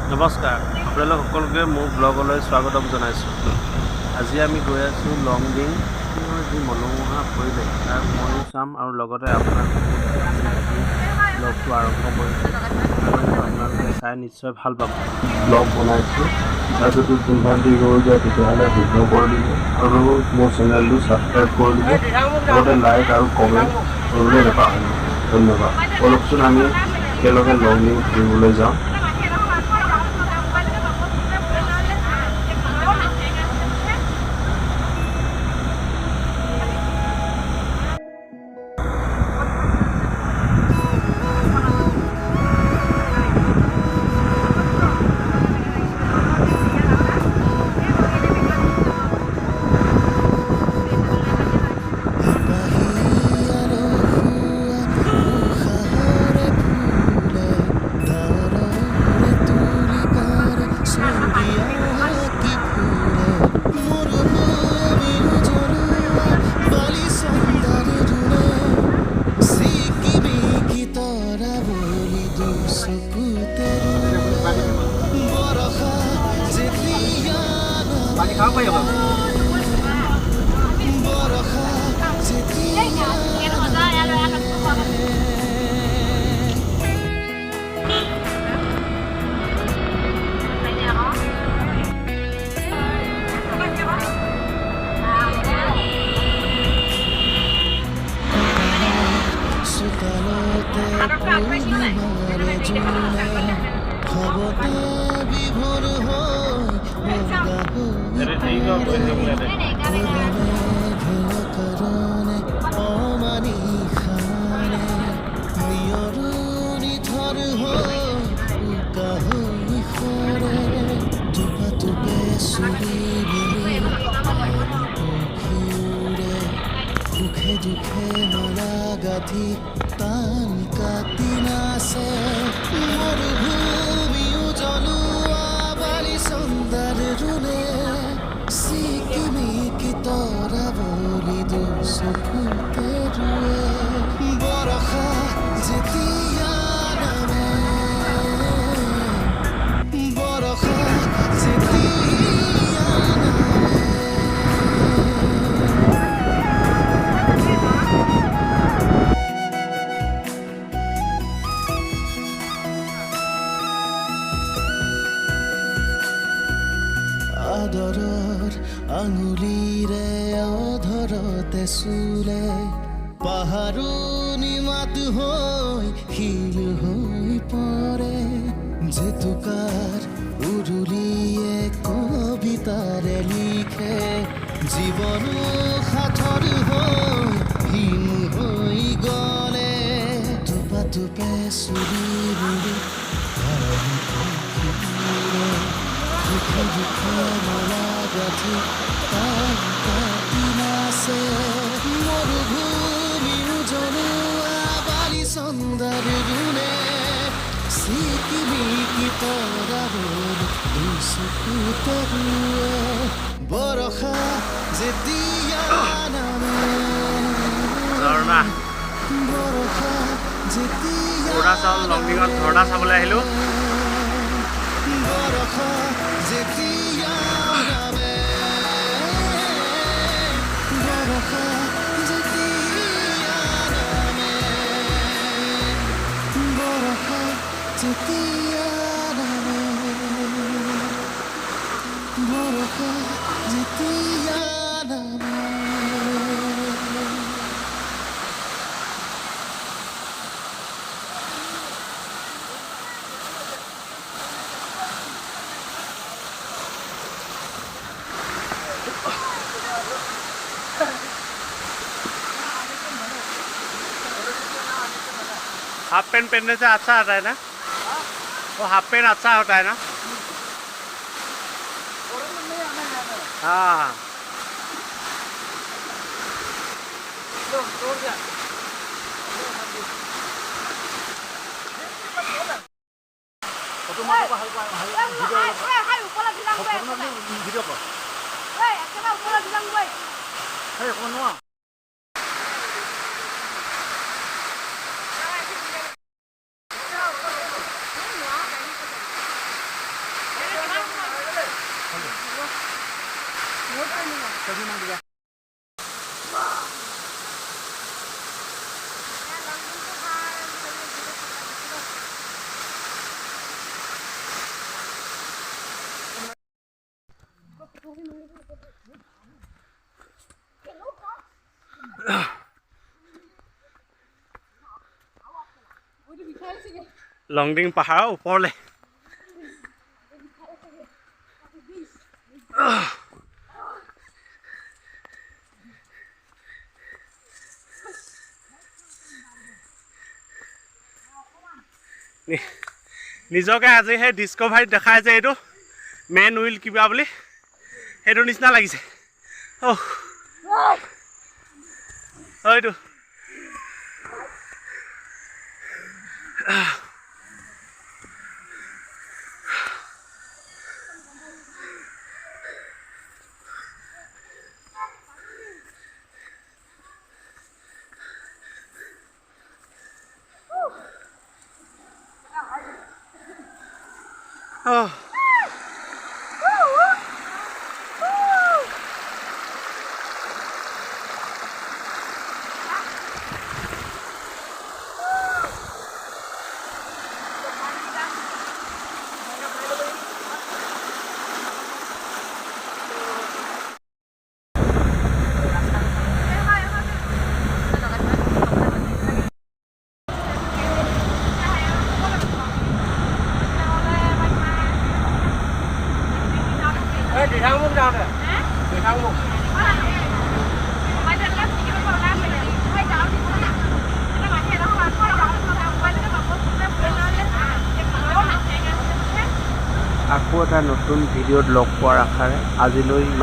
নমস্কাৰ, আপোনালোক সকলোকে মোৰ ব্লগলৈ স্বাগতম জনাইছোঁ। আজি আমি গৈ আছোঁ লংডিং যি মনোমোহা পৰিৱেশ তাৰ ময়ো চাম আৰু লগতে আপোনালোকক ব্লগটো আৰম্ভ কৰিছোঁ আৰু আপোনালোকে চাই নিশ্চয় ভাল পাব। ব্লগ বনাইছোঁ আৰু যদি ভুলভ্ৰান্তি হৈ যায় তেতিয়াহ'লে শুদ্ধ কৰি দিব আৰু মোৰ চেনেলটো ছাবস্ক্ৰাইব কৰি দিব, লগতে লাইক আৰু কমেণ্ট কৰিবলৈ নাপাহৰিব। ধন্যবাদ। বলকচোন আমি একেলগে লংডিং ফুৰিবলৈ যাওঁ। দুখে দুখে নলা গাঁঠি টান কাটি নাচে মৰুভূমিও জ্বলোৱা বালি চন্দাৰ ৰুণে চিকিমিকি তৰা বলি দুচকুতে ৰুৱে বৰষা যেতিয়া নামে বৰষা যেতিয়া আদৰৰ আঙুলিৰে অধৰতে চুলে পাহাৰুনি মাত হৈ শিল হৈ পৰে জেতুকাৰ উৰুলিয়ে কবিতাৰে লিখে জীৱনো সাঁথৰ হৈ হিম হৈ গলে টোপা টোপে চুলিৰে দুখে দুখে নলা গাঁঠি টান কাটি নাচে মৰুভূমিও জ্বলোৱা বালি চন্দাৰ ৰুণে চিকিমিকি তৰা বলি দুচকুতে ৰুৱে বৰষা যেতিয়া নামে বৰষা যেতিয়া অৰুণাচল লংডিঙত ঝৰ্ণা চাবলৈ আহিলোঁ। বৰষা যেতিয়া নামে বৰষা যেতিয়া নামে বৰষা যেতিয়া নামে বৰষা যেতিয়া নামে हाफ पैंट पहनने से अच्छा आता है ना? वो हाफ पैंट अच्छा होता है ना? हाँ লংডিং পাহাৰৰ ওপৰলৈ নিজকে আজি সেই ডিস্কভাৰীত দেখাই যে এইটো মেন উইল কিবা বুলি সেইটো নিচিনা লাগিছে এইটো আকৌ এটা নতুন ভিডিঅ'ত লগ পোৱাৰ আশাৰে আজিলৈ ইমান